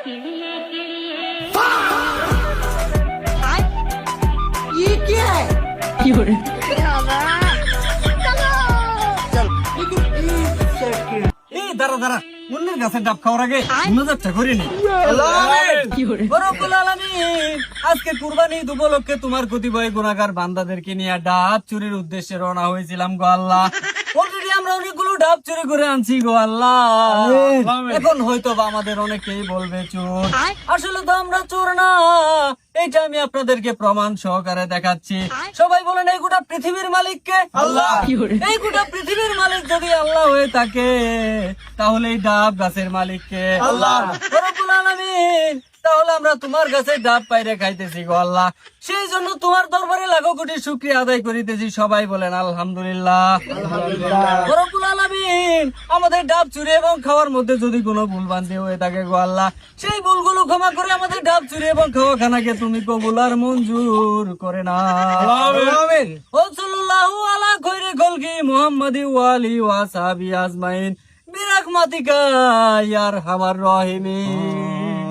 ये क्या है? এই দাঁড়া দাঁড়া, অন্যের গাছের ডাব খাওয়ার আগে নজরটা করে নি। রব্বুল আলামিন, আজকে কুরবানি ঈদ উপলক্ষে তোমার কতিপয় গুনাহগার বান্দাদেরকে নিয়ে ডাব চুরির উদ্দেশ্যে রওনা হয়েছিলাম গো আল্লাহ। অলরেডি আমরা অনেকগুলো ডাব চুরি করে আনছি গো আল্লাহ। এখন হয়তো বা আমাদের অনেকেই বলবে চোর, আসলে তো আমরা চোর না। এইটা আমি আপনাদেরকে প্রমাণ সহকারে দেখাচ্ছি। সবাই বলেন এই গোটা পৃথিবীর মালিককে? আল্লাহ। এই গোটা পৃথিবীর মালিক যদি আল্লাহ হয়ে থাকে, তাহলে এই ডাব গাছের মালিককে? আল্লাহ। রব্বুল আলামিন, তাহলে আমরা তোমার কাছে ডাব পাইরে খাইতেছি গো আল্লাহ। সেই জন্য তোমার দরবারে লাখো কোটি শুকরিয়া আদায় করিতেছি। সবাই বলেন আলহামদুলিল্লাহ। রব্বুল আলামিন, আমাদের ডাব চুরি এবং খাওয়ার মধ্যে যদি কোনো ভুল ভ্রান্তি হয়ে থাকে গো আল্লাহ, সেই ভুলগুলো ক্ষমা করে আমাদের ডাব চুরি এবং খাওয়া খানাকে তুমি কবুল আর মঞ্জুর করে না। আমিন। ও সাল্লাল্লাহু আলা খায়রি খলকি মুহাম্মাদি ওয়া আলিহি ওয়া সাহবিহি আজমাইন বিরাহমাতিকা ইয়া আরহামার রাহিমিন।